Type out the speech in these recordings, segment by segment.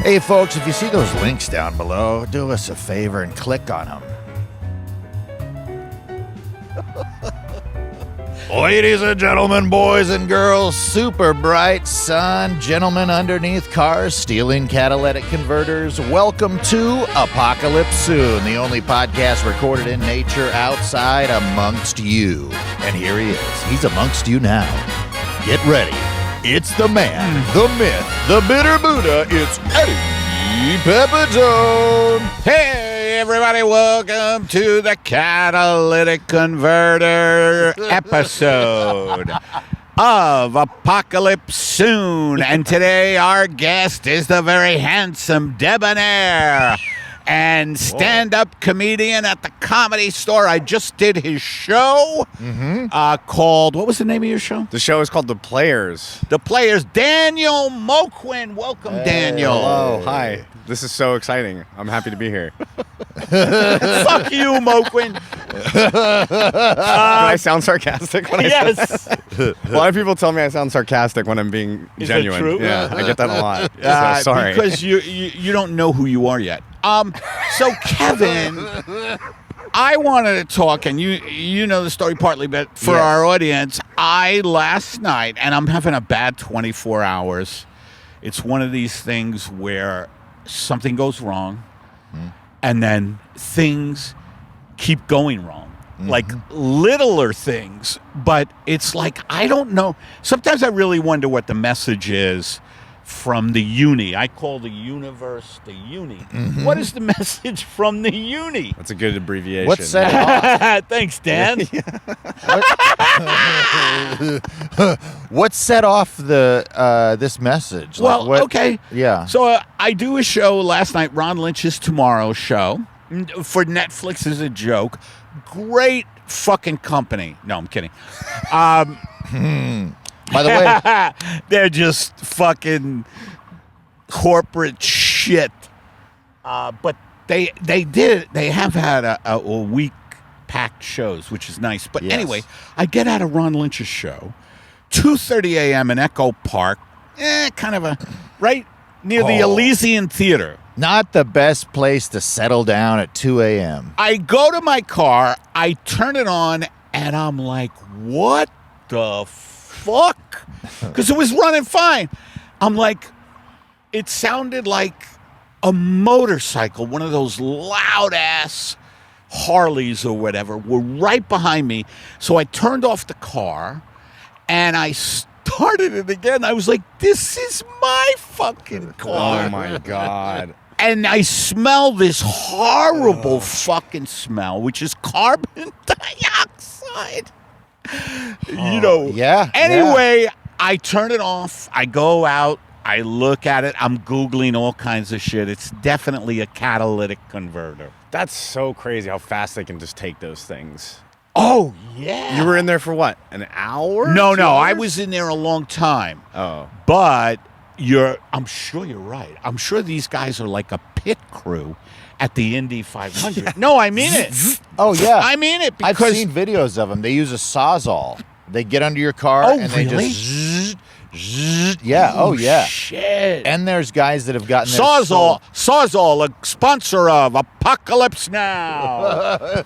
Hey folks, if you see those links down below, do us a favor and click on them. Ladies and gentlemen, boys and girls, super bright sun, gentlemen underneath cars stealing catalytic converters, welcome to Apocalypse Soon, the only podcast recorded in nature outside amongst you. And here he is. He's amongst you now. Get ready. It's the man, the myth, the bitter Buddha. It's Eddie Pepitone. Hey, everybody, welcome to the Catalytic Converter episode of Apocalypse Soon. And today our guest is the very handsome, debonair, and stand-up comedian at the Comedy Store. I just did his show called, what was the name of your show? The show is called The Players. The Players. Daniel Moquin. Welcome, Daniel. Hello. Hi. This is so exciting. I'm happy to be here. Fuck you, Moquin. Can I sound sarcastic when I say that? A lot of people tell me I sound sarcastic when I'm being genuine. That true? Yeah, I get that a lot. So sorry. Because you don't know who you are yet. So Kevin, I wanted to talk, and you know the story partly, but for our audience, last night, and I'm having a bad 24 hours. It's one of these things where something goes wrong, and then things keep going wrong. Like littler things, but it's like, I don't know. Sometimes I really wonder what the message is from the uni. I call the universe the uni. What is the message from the uni? That's a good abbreviation. What's set off? Thanks, Dan. What set off the this message? Well, okay. Yeah. So I do a show last night, Ron Lynch's Tomorrow Show, for Netflix as a joke. Great fucking company. No, I'm kidding. By the way, they're just fucking corporate shit. But they did it. They have had a week packed shows, which is nice. But anyway, I get out of Ron Lynch's show, 2:30 a.m. in Echo Park, kind of right near the Elysian Theater. not the best place to settle down at 2 a.m. I go to my car, I turn it on, and I'm like, what the fuck? Because it was running fine. I'm like, it sounded like a motorcycle, one of those loud-ass Harleys or whatever, were right behind me. So I turned off the car, and I started it again. I was like, this is my fucking car. Oh, my God. And I smell this horrible fucking smell, which is carbon dioxide. Yeah. Anyway, I turn it off. I go out. I look at it. I'm Googling all kinds of shit. It's definitely a catalytic converter. That's so crazy how fast they can just take those things. Oh, yeah. You were in there for what, an hour? No, 2 I hours? was in there a long time. Oh. But I'm sure you're right. I'm sure these guys are like a pit crew at the Indy 500. Yeah. No, I mean it. Oh, yeah. I mean it because I've seen videos of them. They use a Sawzall. They get under your car and they really? just zzz, zzz. Yeah. Oh, yeah. Shit. And there's guys that have gotten their Sawzall, a sponsor of Apocalypse Now.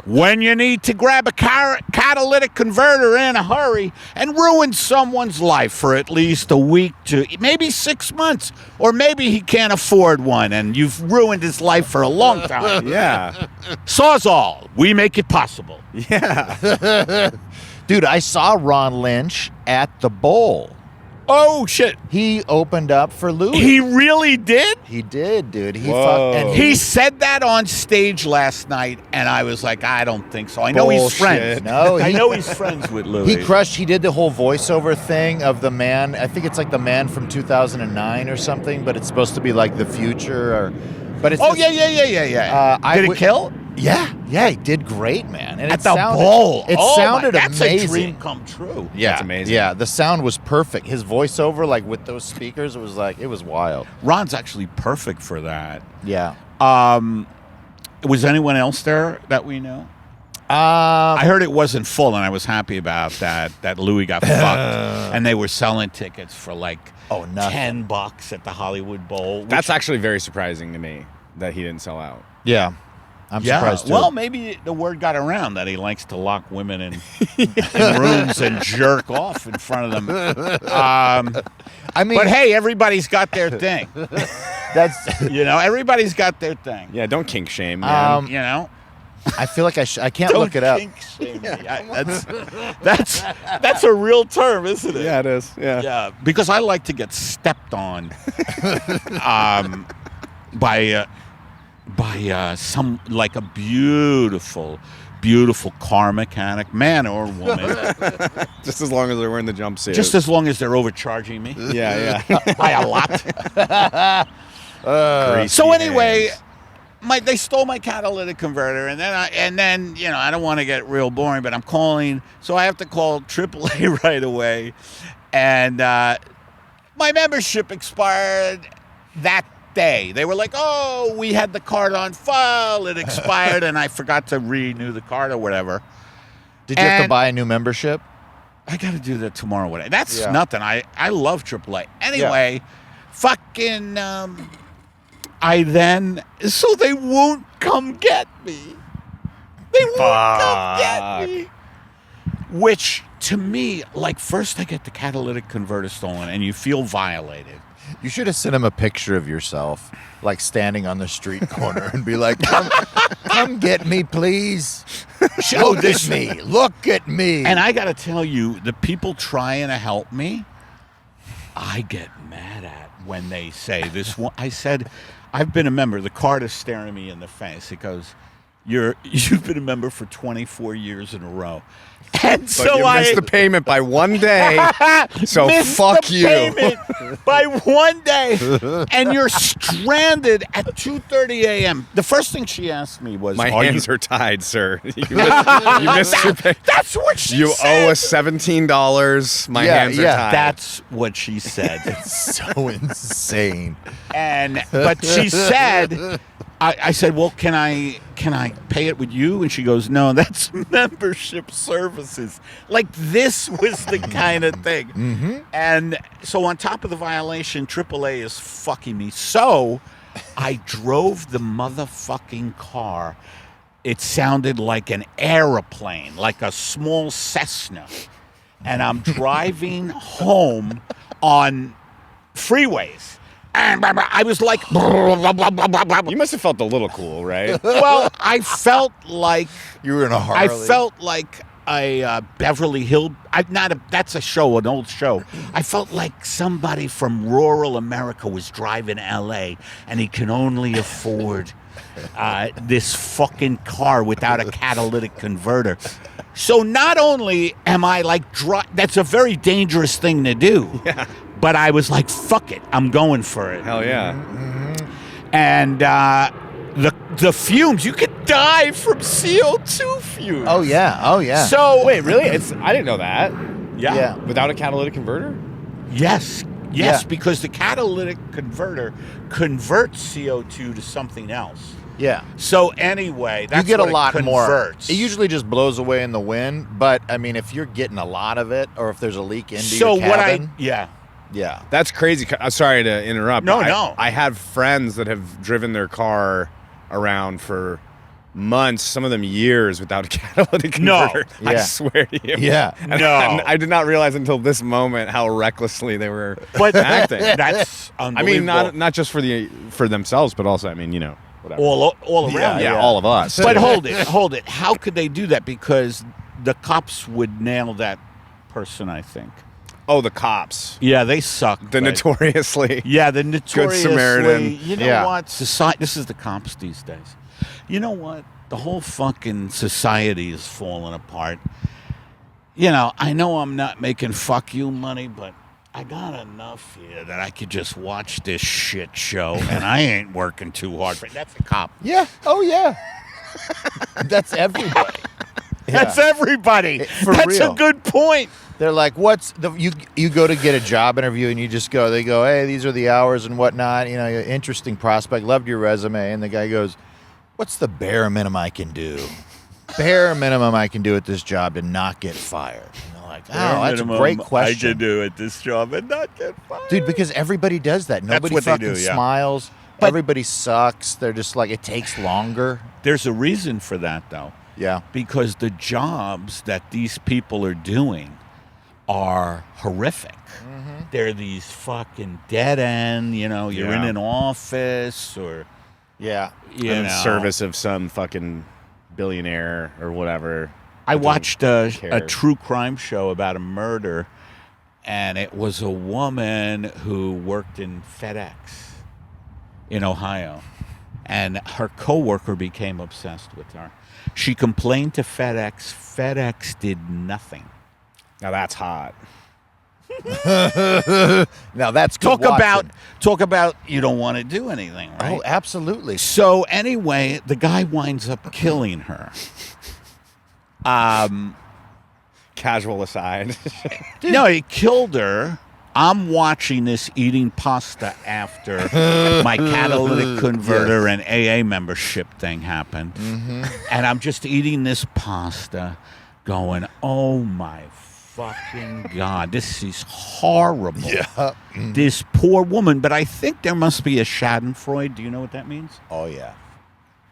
When you need to grab a catalytic converter in a hurry and ruin someone's life for at least a week to maybe 6 months, or maybe he can't afford one and you've ruined his life for a long time. Yeah. Sawzall, we make it possible. Yeah. Dude, I saw Ron Lynch at the Bowl. Oh, shit. He opened up for Louis. He really did? He did, dude. He said that on stage last night, and I was like, I don't think so. I know he's friends. No, I know he's friends with Louis. He did the whole voiceover thing of the man. I think it's like the man from 2009 or something, but it's supposed to be like the future. But it's yeah. Did it kill? Yeah, he did great, man. And at the Bowl. It sounded that's amazing. That's a dream come true. Yeah, that's amazing. Yeah, the sound was perfect. His voiceover, like with those speakers, it was wild. Ron's actually perfect for that. Yeah. Was anyone else there that we know? I heard it wasn't full, and I was happy about that. That Louis got fucked, and they were selling tickets for like $10 at the Hollywood Bowl. That's actually very surprising to me that he didn't sell out. Yeah. I'm surprised too. Well, maybe the word got around that he likes to lock women in rooms and jerk off in front of them. I mean, but hey, everybody's got their thing. that's everybody's got their thing. Yeah, don't kink shame, man. I feel like I can't look it up. Kink shame me. That's a real term, isn't it? Yeah, it is. Yeah. Yeah, because I like to get stepped on by some like a beautiful car mechanic, man or woman. Just as long as they're wearing the jumpsuit. Just as long as they're overcharging me. Yeah. By a lot. So anyway, they stole my catalytic converter, and then I don't want to get real boring, but I'm calling, so I have to call AAA right away, and my membership expired that day. They were like, "Oh, we had the card on file, it expired," and I forgot to renew the card or whatever. Did you have to buy a new membership? I got to do that tomorrow. That's nothing. I love AAA. Anyway, fucking. So they won't come get me. They won't come get me. Which, to me, like, first I get the catalytic converter stolen, and you feel violated. You should have sent him a picture of yourself, like standing on the street corner, and be like, "Come get me, please. Look at me. Look at me." And I got to tell you, the people trying to help me, I get mad at when they say this one. I said, "I've been a member." The card is staring me in the face. It goes, "You've been a member for 24 years in a row." And but so you missed the payment by one day. So fuck you. Payment by one day, and you're stranded at 2:30 a.m. The first thing she asked me was, "My hands are tied, sir. You missed your pay. That's what she you said. owe us $17. My hands are tied." That's what she said. It's so insane. But she said, I said, "Well, can I pay it with you?" And she goes, "No, that's membership services." Like, this was the kind of thing. Mm-hmm. And so on top of the violation, AAA is fucking me. So I drove the motherfucking car. It sounded like an airplane, like a small Cessna. And I'm driving home on freeways. And I was like, You must have felt a little cool, right? well, I felt like You were in a Harley. I felt like a Beverly Hill. That's a show, an old show. I felt like somebody from rural America was driving L.A. and he can only afford this fucking car without a catalytic converter. So not only am I like, that's a very dangerous thing to do. Yeah. But I was like, fuck it, I'm going for it. Hell yeah. Mm-hmm. And the fumes, you could die from CO2 fumes. Oh yeah. So Wait, really? I didn't know that. yeah. Without a catalytic converter? Yes, Yeah. because the catalytic converter converts CO2 to something else. Yeah. So anyway, that's You get what a lot it more. converts. It usually just blows away in the wind, but I mean, if you're getting a lot of it, or if there's a leak into your cabin, yeah. That's crazy. I'm sorry to interrupt. No, but no. I have friends that have driven their car around for months, some of them years, without a catalytic No. converter. Yeah. I swear to you. Yeah. And No. I did not realize until this moment how recklessly they were But acting. that's I unbelievable. mean, not just for themselves, but also, I mean, whatever. all around. yeah, all of us. But hold it. How could they do that? Because the cops would nail that person, I think. Oh, the cops. Yeah, they suck. The notoriously. Yeah, the notoriously. Samaritan. You know Yeah. what? Society. This is the cops these days. You know what? The whole fucking society is falling apart. I know I'm not making fuck you money, but I got enough here that I could just watch this shit show, and I ain't working too hard for it. That's a cop. Yeah. Oh yeah. That's everybody. That's everybody. For That's real. a good point. They're like, what's the you go to get a job interview and you just go, they go, hey, these are the hours and whatnot, interesting prospect, loved your resume, and the guy goes, what's the bare minimum I can do? bare minimum I can do at this job to not get fired? And they're like, oh, that's a great question. I can do at this job and not get fired. Dude, because everybody does that. Nobody what they fucking do, yeah. smiles. But- Everybody sucks. They're just like, it takes longer. There's a reason for that, though. Yeah. Because the jobs that these people are doing are horrific. Mm-hmm. They're these fucking dead end, you're in an office or, Yeah. in service of some fucking billionaire or whatever. I watched a care. true crime show about a murder, and it was a woman who worked in FedEx in Ohio, and her coworker became obsessed with her. She complained to FedEx. FedEx did nothing. Now that's hot. Now that's good Talk about you don't want to do anything, right? Oh, absolutely. So anyway, the guy winds up killing her. Casual aside. No, he killed her. I'm watching this eating pasta after my catalytic converter and AA membership thing happened. Mm-hmm. And I'm just eating this pasta going, oh my fucking God, this is horrible. Yeah. Mm-hmm. This poor woman. But I think there must be a schadenfreude. Do you know what that means? Oh, yeah.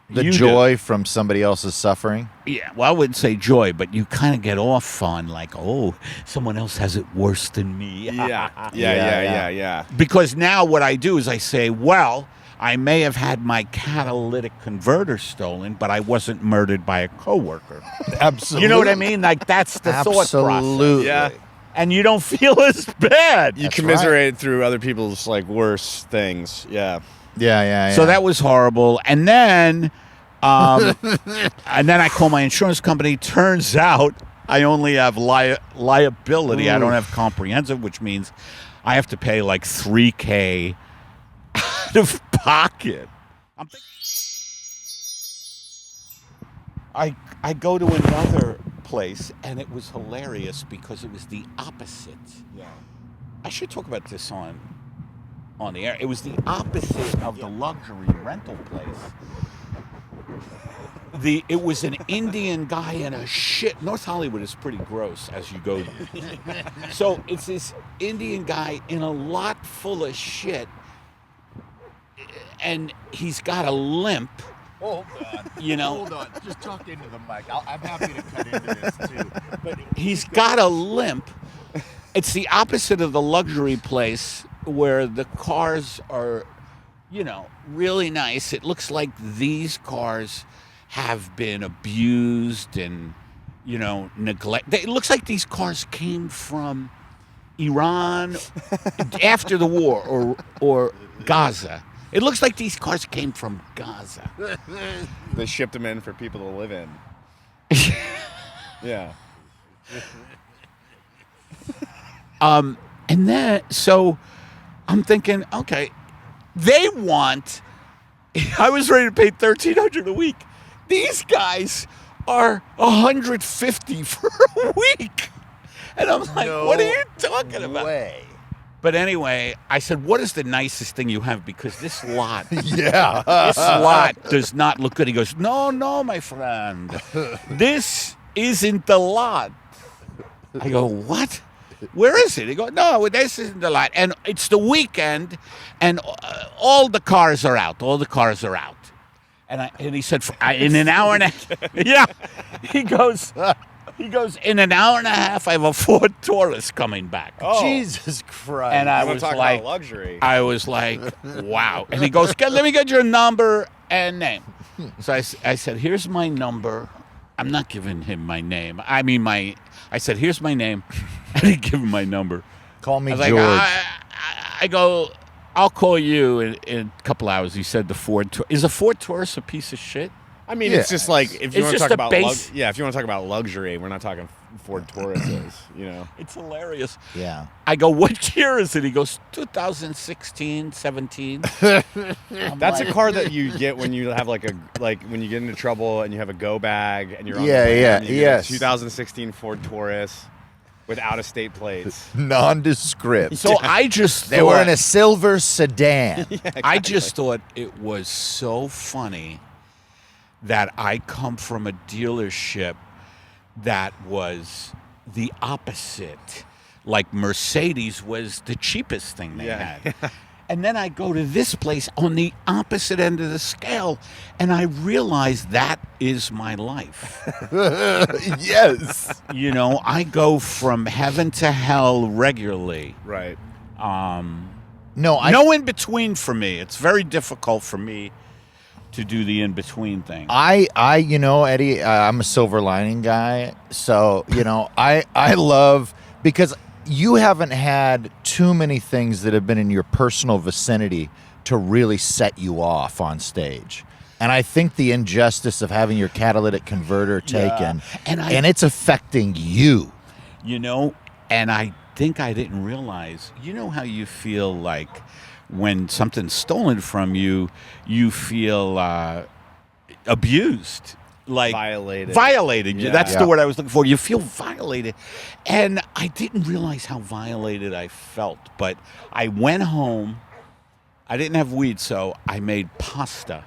The You joy from somebody else's suffering. Yeah, well, I wouldn't say joy, but you kind of get off on like, oh, someone else has it worse than me. Yeah. Because now what I do is I say, well, I may have had my catalytic converter stolen, but I wasn't murdered by a coworker. Absolutely. You know what I mean? Like, that's the thought process. Absolutely. Yeah. And you don't feel as bad. You That's commiserate through other people's like worse things. Yeah. Yeah. So that was horrible. And then I call my insurance company. Turns out I only have liability. I don't have comprehensive, which means I have to pay like $3,000 out of pocket. I'm thinking I go to another place, and it was hilarious because it was the opposite. Yeah. I should talk about this on the air. It was the opposite of the luxury rental place. It was an Indian guy in a shit. North Hollywood is pretty gross as you go there. So it's this Indian guy in a lot full of shit, and he's got a limp. Hold on. Hold on. Just talk into the mic. I'm happy to cut into this too. But He's got a limp. It's the opposite of the luxury place where the cars are, really nice. It looks like these cars have been abused and, neglected. It looks like these cars came from Iran after the war or Gaza. It looks like these cars came from Gaza. They shipped them in for people to live in. Yeah. And then, so I'm thinking, okay, they want, I was ready to pay $1,300 a week. These guys are $150 for a week. And I'm like, what are you talking about? Way. But anyway, I said, what is the nicest thing you have? Because this lot, Yeah. this lot does not look good. He goes, no, my friend. This isn't the lot. I go, what? Where is it? He goes, no, this isn't the lot. And it's the weekend, and all the cars are out. All the cars are out. And he said, in an hour and a half. Yeah. He goes, in an hour and a half, I have a Ford Taurus coming back. Oh. Jesus Christ. And I I'm was talking like, about luxury. I was like, wow. And he goes, let me get your number and name. So I said, here's my number. I'm not giving him my name. I said, here's my name. And he gave him my number. Call me I was George. like, I go, I'll call you in a couple hours. He said the Ford Taurus. Is a Ford Taurus a piece of shit? I mean, Yeah. it's just like if you It's want to just talk a about base- if you want to talk about luxury, we're not talking Ford Tauruses, It's hilarious. Yeah. I go, what year is it? He goes, 2016, 17. That's a car that you get when you have when you get into trouble and you have a go bag and you're on Yeah, the lam, yeah, and you get yes. a 2016 Ford Taurus with out-of-state plates. Nondescript. So I just They were in thought- a silver sedan. I just thought it was so funny that I come from a dealership that was the opposite. Like Mercedes was the cheapest thing they had. And then I go to this place on the opposite end of the scale, and I realize that is my life. Yes. You know, I go from heaven to hell regularly. Right. No in between for me. It's very difficult for me to do the in between thing. You know, Eddie, I'm a silver lining guy. So, you know, I love, because you haven't had too many things that have been in your personal vicinity to really set you off on stage. And I think the injustice of having your catalytic converter taken, and it's affecting you. You know, and I think I didn't realize, you know how you feel like when something's stolen from you, you feel abused. Like violated. Yeah. That's the word I was looking for. You feel violated. And I didn't realize how violated I felt. But I went home. I didn't have weed, so I made pasta.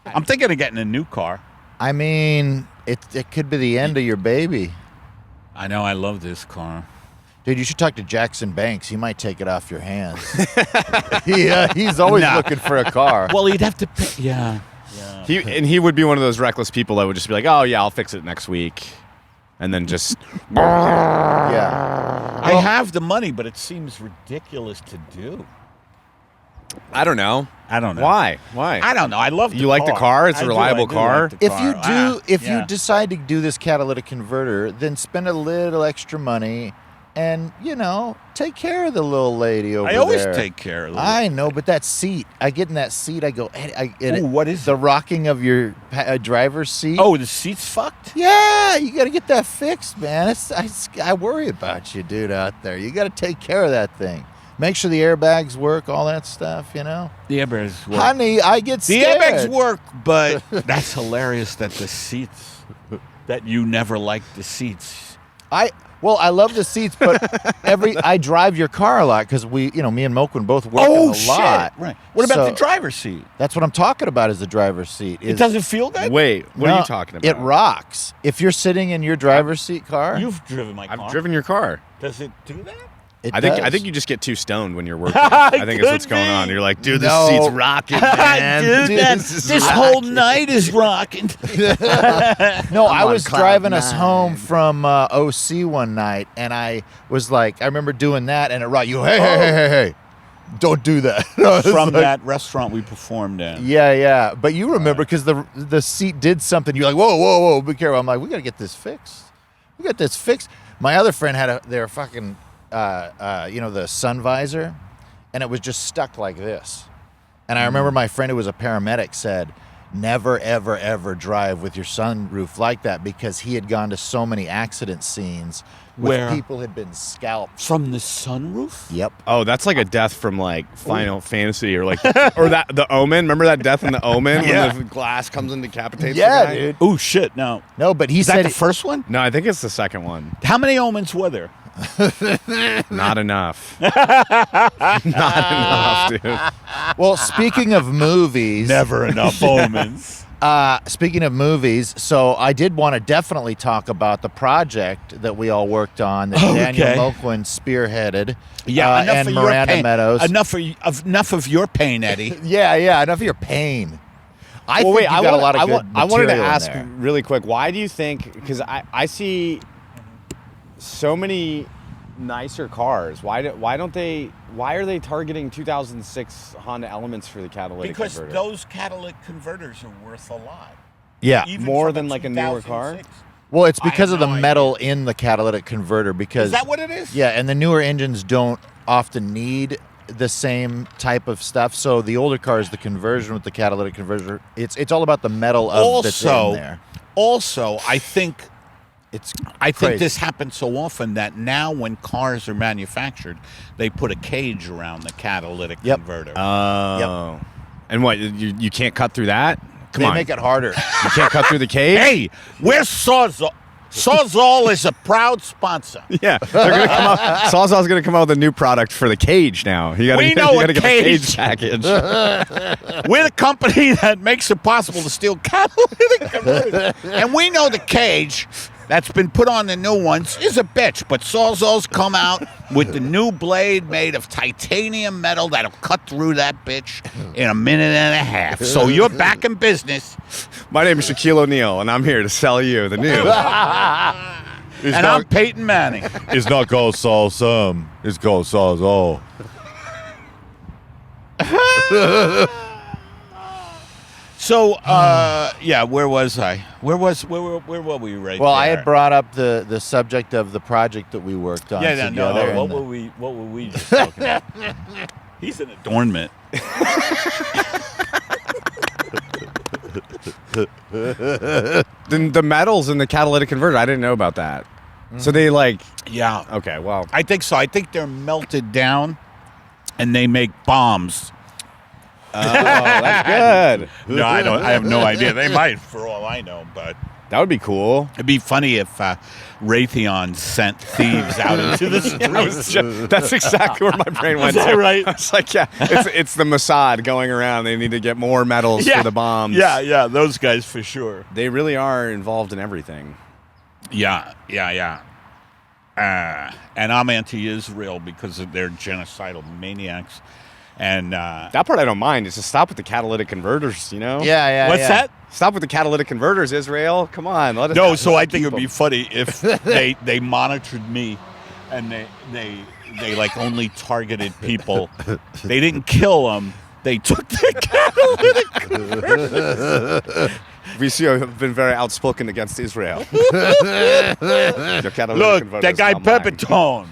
I'm thinking of getting a new car. I mean, it could be the end of your baby. I know, I love this car. Dude, you should talk to Jackson Banks. He might take it off your hands. He's always looking for a car. Well, he'd have to pay. Yeah. He would be one of those reckless people that would just be like, oh yeah, I'll fix it next week, and then just Yeah. I have the money, but it seems ridiculous to do. I don't know. Why? I don't know. I love the You like the car? It's a reliable car? If you decide to do this catalytic converter, then spend a little extra money and, you know, take care of the little lady over there. I always take care of her. I know, but that seat, I get in that seat, I go, what is the rocking of your driver's seat? Oh, the seat's fucked? Yeah, you got to get that fixed, man. I worry about you, dude, out there. You got to take care of that thing. Make sure the airbags work, all that stuff, you know? The airbags work. Honey, I get The scared. airbags work, but that's hilarious that the seats, that you never liked the seats. I love the seats, but I drive your car a lot because me and Moquin both work a lot. Right. What about the driver's seat? That's what I'm talking about is the driver's seat. It doesn't feel good? Wait, what are you talking about? It rocks. If you're sitting in your driver's seat car. You've driven my car. I've driven your car. Does it do that? I think you just get too stoned when you're working. I think that's what's going on. You're like, dude, this seat's rocking, man. Dude, this whole night is rocking. No, I was driving us home from OC one night, and I was like, I remember doing that, and it rocked. Hey, don't do that. From that restaurant we performed in. Yeah. But you remember because the seat did something. You're like, whoa, be careful. I'm like, we got to get this fixed. My other friend had their fucking... the sun visor, and it was just stuck like this. And I remember my friend who was a paramedic said, never, ever, ever drive with your sunroof like that, because he had gone to so many accident scenes where people had been scalped. From the sunroof? Yep. Oh, that's like a death from like Final Fantasy or like or the Omen. Remember that death in the Omen when the glass comes and decapitates the guy? Dude. Oh shit, no. No, but he Is said that the first one? No, I think it's the second one. How many omens were there? Not enough. Not enough, dude. Well, speaking of movies, Never enough omens. Speaking of movies, so I did want to definitely talk about the project that we all worked on that Daniel Moquin spearheaded. Yeah, enough and of Miranda your pain. Meadows. Enough of your pain, Eddie. Yeah, enough of your pain. I think wait, you got a lot of good I wanted to material in ask there. really quick, why do you think, because I see so many nicer cars. Why are they targeting 2006 Honda Elements for the catalytic converter? Because those catalytic converters are worth a lot. Yeah. Even More from than like a newer 2006. car? Well, it's because I of have the no metal in the catalytic converter. Because Is that what it is? Yeah, and the newer engines don't often need the same type of stuff. So the older cars, the conversion with the catalytic converter, it's all about the metal of that's in there. Also, I think crazy. this happens so often that now when cars are manufactured, they put a cage around the catalytic converter. Oh. And what, you can't cut through that? Come They on. make it harder. You can't cut through the cage? Hey, where's Sawzall? Sawzall is a proud sponsor. Yeah, they're gonna come out. Sawzall's gonna come out with a new product for the cage now. You gotta get the cage package. We're the company that makes it possible to steal catalytic converters. And we know the cage that's been put on the new ones is a bitch, but Sawzall's come out with the new blade made of titanium metal that'll cut through that bitch in a minute and a half. So you're back in business. My name is Shaquille O'Neal, and I'm here to sell you the new. I'm Peyton Manning. It's not called Sawsum. It's called Sawzall. So, yeah, where was I? Where were we right Well, there? I had brought up the subject of the project that we worked on together. No, what were we just talking about? He's an adornment. The metals in the catalytic converter, I didn't know about that. So they Yeah. okay, well. I think so. I think they're melted down and they make bombs. Oh, that's good. No, I don't. I have no idea. They might, for all I know, but That would be cool. it'd be funny if Raytheon sent thieves out into the streets. That's exactly where my brain went Is that to. right? I was like, yeah, it's the Mossad going around. They need to get more metals for the bombs. Yeah, those guys for sure. They really are involved in everything. Yeah. And I'm anti-Israel because of their genocidal maniacs. And That part I don't mind. It's just stop with the catalytic converters, you know? Yeah. what's that? Stop with the catalytic converters, Israel. Come on. Let us No, let so us I think keep it would be them. funny if they monitored me and they like only targeted people. They didn't kill them. They took their catalytic converters. We see you've been very outspoken against Israel. Your catalytic Look, converters that guy are mine. Pepitone.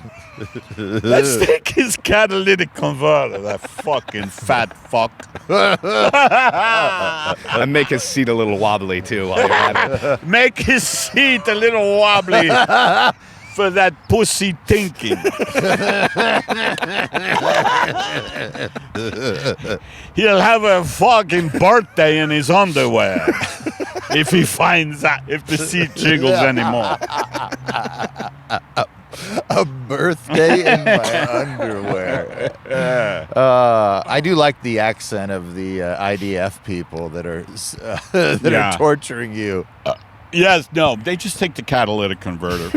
Let's take his catalytic converter, that fucking fat fuck. And make his seat a little wobbly, too, while you're at it. Make his seat a little wobbly for that pussy thinking. He'll have a fucking birthday in his underwear if he finds out, if the seat jiggles anymore. A birthday in my underwear. I do like the accent of the IDF people that are are torturing you. Yes, no, they just take the catalytic converter.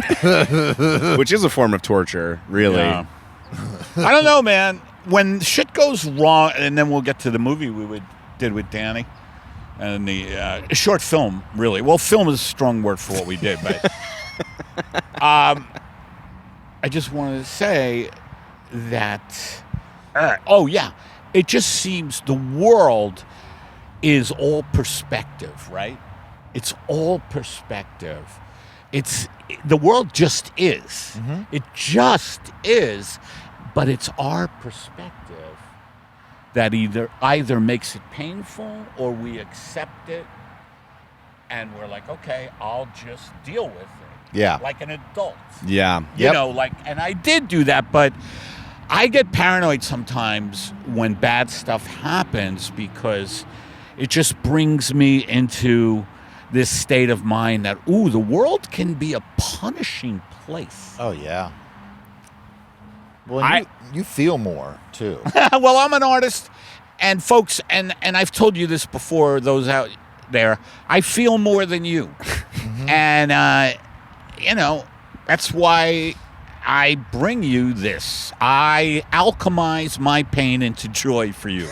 Which is a form of torture, really. Yeah. I don't know, man. When shit goes wrong, and then we'll get to the movie we did with Danny, and the short film, really. Well, film is a strong word for what we did, but I just wanted to say that, it just seems the world is all perspective, right? It's all perspective. The world just is. Mm-hmm. It just is, but it's our perspective that either makes it painful or we accept it and we're like, okay, I'll just deal with it. Yeah. Like an adult. Yeah. You know, and I did do that, but I get paranoid sometimes when bad stuff happens because it just brings me into this state of mind that, the world can be a punishing place. Oh, yeah. Well, you feel more, too. Well, I'm an artist, and folks, and I've told you this before, those out there, I feel more than you. Mm-hmm. And, that's why I bring you this. I alchemize my pain into joy for you.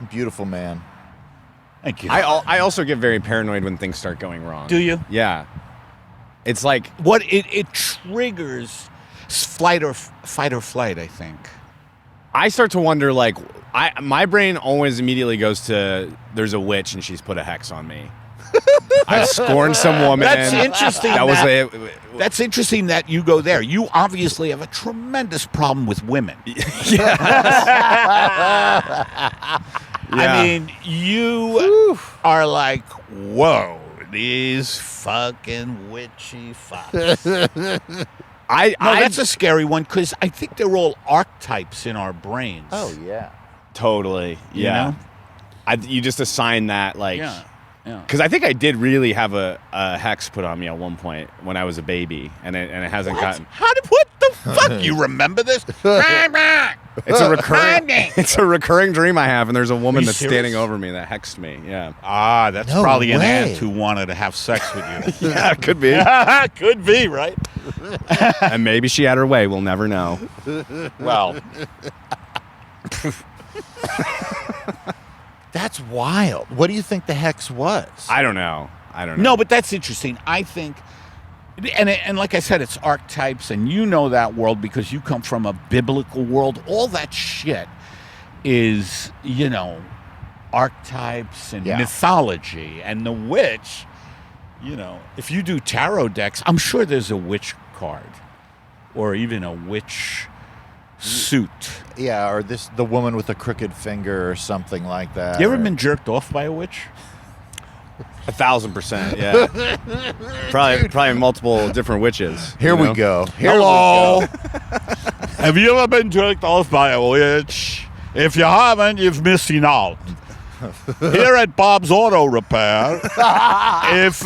Beautiful man. Thank you. I also get very paranoid when things start going wrong. Do you? Yeah. It's like... What it triggers fight or flight, I think. I start to wonder, my brain always immediately goes to, there's a witch and she's put a hex on me. I've scorned some woman. That's interesting. That's interesting that you go there. You obviously have a tremendous problem with women. I mean, you are like, whoa, these fucking witchy fucks. That's a scary one because I think they're all archetypes in our brains. Oh, yeah. Totally. Yeah. You just assign that, Yeah. Yeah. Because I think I did really have a hex put on me at one point when I was a baby, and it hasn't gotten. What the fuck? You remember this? It's a recurring dream I have, and there's a woman that's serious? standing over me that hexed me. Yeah. Ah, that's No probably an way. aunt who wanted to have sex with you. Yeah, it could be. Could be, right? And maybe she had her way. We'll never know. Well, That's wild. What do you think the hex was? I don't know. no, but that's interesting. I think, and like I said, it's archetypes, and you know that world because you come from a biblical world. All that shit is, archetypes and Yeah. mythology. And the witch, if you do tarot decks, I'm sure there's a witch card or even a witch suit. Yeah, or the woman with a crooked finger or something like that. You ever or- been jerked off by a witch? 1,000%. Yeah. probably multiple different witches. Here you we know? go. Hello. Have you ever been jerked off by a witch? If you haven't, you've missing out. Here at Bob's Auto Repair, if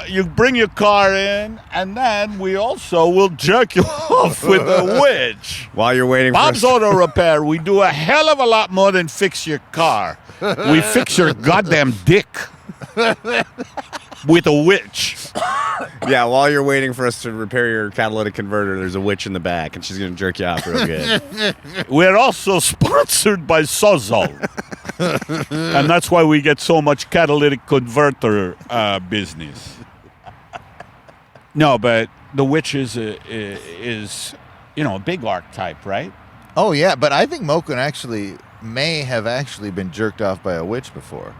you bring your car in, and then we also will jerk you off with a witch. While you're waiting Bob's for Auto Repair, we do a hell of a lot more than fix your car. We fix your goddamn dick with a witch. Yeah, while you're waiting for us to repair your catalytic converter, there's a witch in the back, and she's going to jerk you off real good. We're also sponsored by Sozo. And that's why we get so much catalytic converter business. No, but the witch is a big archetype, right? Oh yeah, but I think Moquin may have been jerked off by a witch before.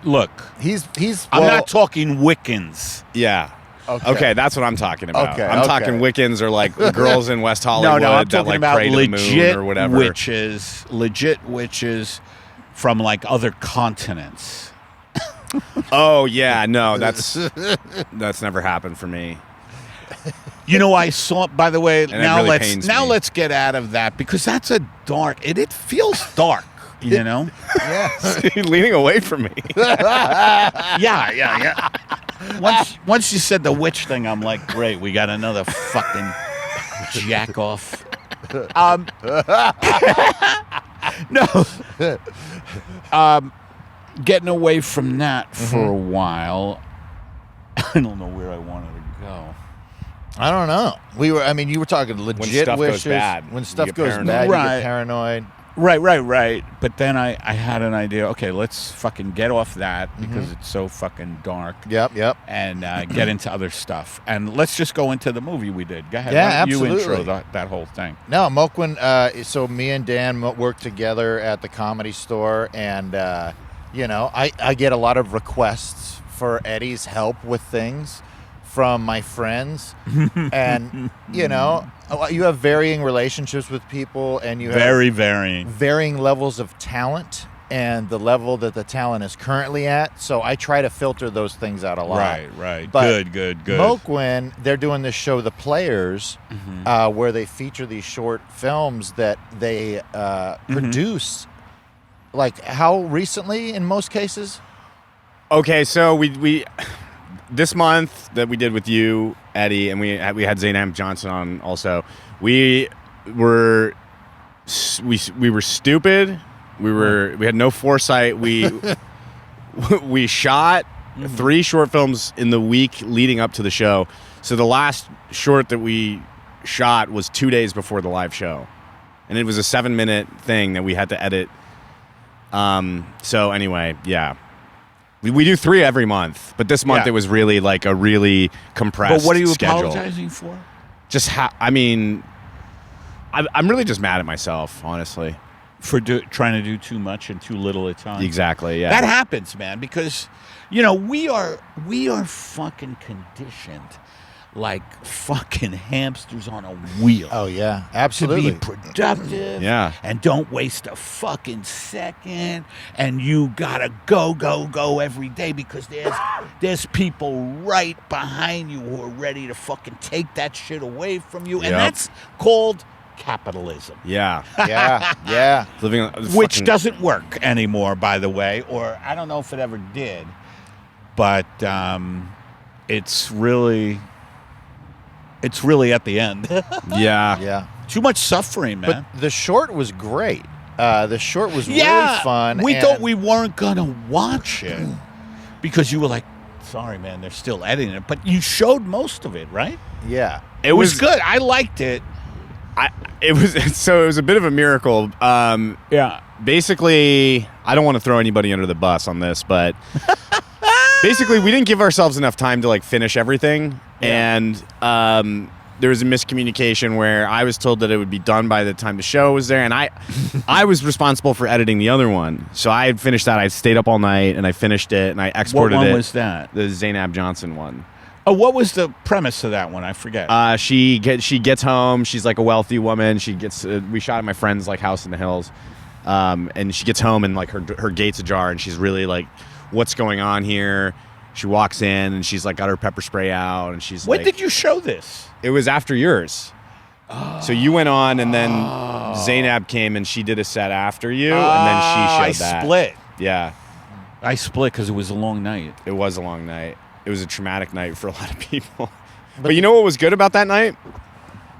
Look, He's. I'm well, not talking Wiccans. Yeah. Okay. That's what I'm talking about. Okay, I'm okay. talking Wiccans or like girls in West Hollywood No, I'm that talking like about pray to the moon legit or whatever. legit witches from like other continents. Oh yeah, no, that's never happened for me. I saw. By the way, it really pains me. let's get out of that because that's a dark. It feels dark. Yeah. Leaning away from me. Yeah. Once you said the witch thing, I'm like, great, we got another fucking jack off. No. Getting away from that for a while. I don't know where I wanted to go. I don't know. You were talking legit stuff goes wishes. bad, When you stuff get goes paranoid. bad, you Right. get paranoid. Right. But then I had an idea. Okay, let's fucking get off that because it's so fucking dark. Yep. And get into other stuff. And let's just go into the movie we did. Go ahead. Yeah, Why don't you absolutely. intro that whole thing. No, Moquin. So me and Dan worked together at the Comedy Store, and I get a lot of requests for Eddie's help with things from my friends, and you have varying relationships with people, and you have Very varying. varying levels of talent and the level that the talent is currently at. So I try to filter those things out a lot. Right. But Good. Moquin, they're doing this show, The Players, where they feature these short films that they produce. Like how recently, in most cases? Okay, so we this month that we did with you, Eddie, and we had Zaynab Johnson on also. We were stupid. We had no foresight. We shot 3 short films in the week leading up to the show. So the last short that we shot was 2 days before the live show, and it was a 7-minute thing that we had to edit. So anyway, yeah. We do 3 every month, but this month Yeah. it was really like a really compressed But what are you schedule. apologizing for? Just I'm really just mad at myself, honestly. For trying to do too much and too little at times. Exactly, yeah. That happens, man, because we are fucking conditioned like fucking hamsters on a wheel. Oh yeah, absolutely. To be productive, Yeah. and don't waste a fucking second, and you gotta go every day because there's people right behind you who are ready to fucking take that shit away from you, and Yep. that's called capitalism. Yeah. Yeah. Living on, Which fucking- doesn't work anymore, by the way, or I don't know if it ever did, but it's really at the end. Yeah. Yeah. Too much suffering, man. But the short was great. The short was really fun. We and thought we weren't gonna watch it because you were like, "Sorry, man, they're still editing it." But you showed most of it, right? Yeah. It was good. I liked it. It was a bit of a miracle. Yeah. Basically, I don't want to throw anybody under the bus on this, but basically, we didn't give ourselves enough time to like finish everything, and there was a miscommunication where I was told that it would be done by the time the show was there, and I was responsible for editing the other one, so I had finished that. I stayed up all night and I finished it, and I exported it. What one was that? The Zainab Johnson one. Oh, what was the premise of that one? I forget. She gets home. She's like a wealthy woman. She gets. We shot at my friend's like house in the hills, and she gets home and like her gate's ajar, and she's really like, "What's going on here?" She walks in and she's like got her pepper spray out, and she's when like, did you show this? It was after yours. So you went on, and then Zainab came and she did a set after you, and then she showed that. I split. Yeah, I split because it was a long night. it was a long night. It was a traumatic night for a lot of people. But you know what was good about that night?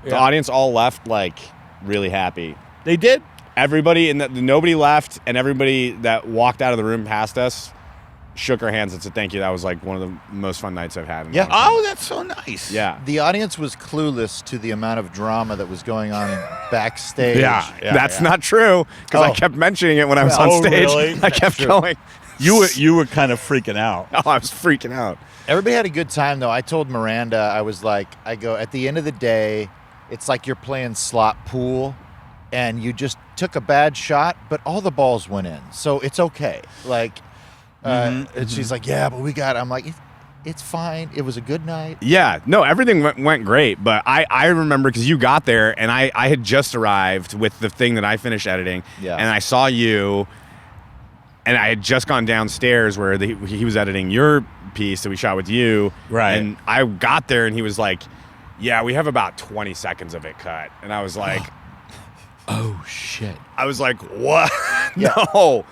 The Yeah. audience all left like really happy. They did? Everybody nobody left, and everybody that walked out of the room past us shook our hands and said thank you. That was like one of the most fun nights I've had. In a Yeah. long time. Oh, that's so nice. Yeah. The audience was clueless to the amount of drama that was going on backstage. Yeah. That's not true, because I Oh. kept mentioning it when I was Well, on oh, stage. really? I kept true. going. You were kind of freaking out. Oh, I was freaking out. Everybody had a good time, though. I told Miranda, I was like, at the end of the day, it's like you're playing slot pool, and you just took a bad shot, but all the balls went in. So it's okay. Like, and she's like, yeah, but I'm like, it's fine. It was a good night. Yeah, no, everything went great, but I remember because you got there, and I had just arrived with the thing that I finished editing, Yeah. and I saw you, and I had just gone downstairs where he was editing your piece that we shot with you, Right. and I got there, and he was like, yeah, we have about 20 seconds of it cut, and I was like, Oh, shit. I was like, what? Yeah. No.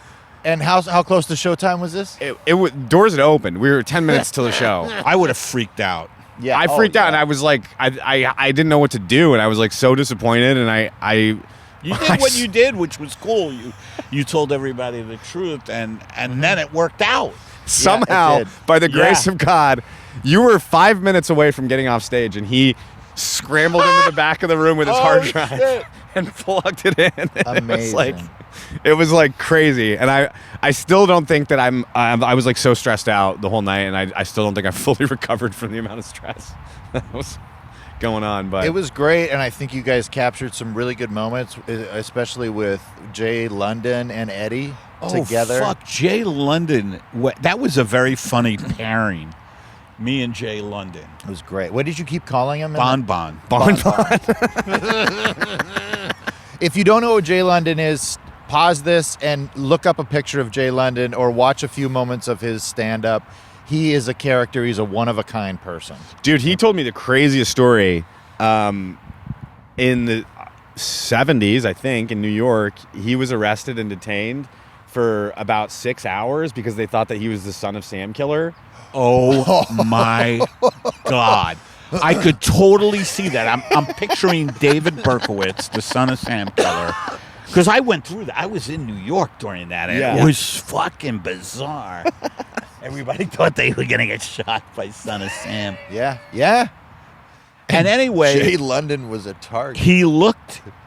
And how close to showtime was this? It was, doors had opened. We were 10 minutes till the show. I would have freaked out. Yeah, I freaked out, and I was like, I didn't know what to do, and I was like so disappointed, and I You did what you did, which was cool. You told everybody the truth, and then it worked out. somehow, did. by the grace Yeah. of God, you were 5 minutes away from getting off stage, and he scrambled into the back of the room with his hard drive shit. and plugged it in. Amazing. It was like crazy, and I still don't think that I was like so stressed out the whole night, and I still don't think I fully recovered from the amount of stress that was going on. But It was great, and I think you guys captured some really good moments, especially with Jay London and Eddie together. Oh, fuck. Jay London. That was a very funny pairing. Me and Jay London. It was great. What did you keep calling him? Bon Bon. If you don't know what Jay London is, pause this and look up a picture of Jay London or watch a few moments of his stand-up. He is a character. He's a one-of-a-kind person. dude, he told me the craziest story. In the 70s, I think, in New York, he was arrested and detained for about 6 hours because they thought that he was the son of Sam Killer. Oh my God. I could totally see that. I'm picturing David Berkowitz, the son of Sam Keller. Because I went through that. I was in New York during that. And Yeah. It was fucking bizarre. Everybody thought they were going to get shot by Son of Sam. Yeah, yeah. And anyway, Jay London was a target.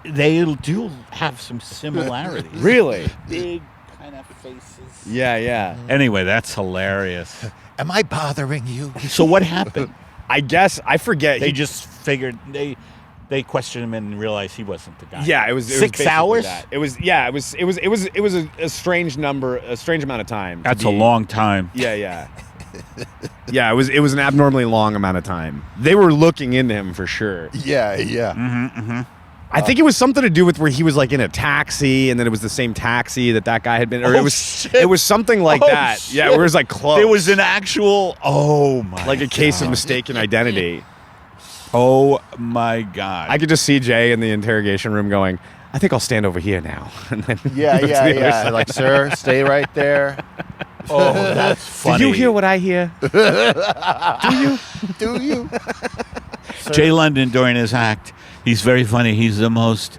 they do have some similarities. Really? Big kind of faces. Yeah. Anyway, that's hilarious. Am I bothering you? So what happened? I guess I forget. They just figured they questioned him and realized he wasn't the guy. Yeah, it was 6 basically hours. that. It was a strange number, a strange amount of time. to That's a be- long time. Yeah. Yeah, it was an abnormally long amount of time. They were looking into him for sure. Yeah, yeah. Mm-hmm. I think it was something to do with where he was like in a taxi, and then it was the same taxi that guy had been, or Oh, it was shit. it was something like Oh, that. shit. Yeah, where it was like close. There was an actual. Oh my! like a case of God. mistaken identity. Oh my God! I could just see Jay in the interrogation room going, I think I'll stand over here now. And then Yeah, move to the other yeah. side. Like, sir, stay right there. Oh, that's funny. Do you hear what I hear? Do you? Jay London during his act, he's very funny. He's the most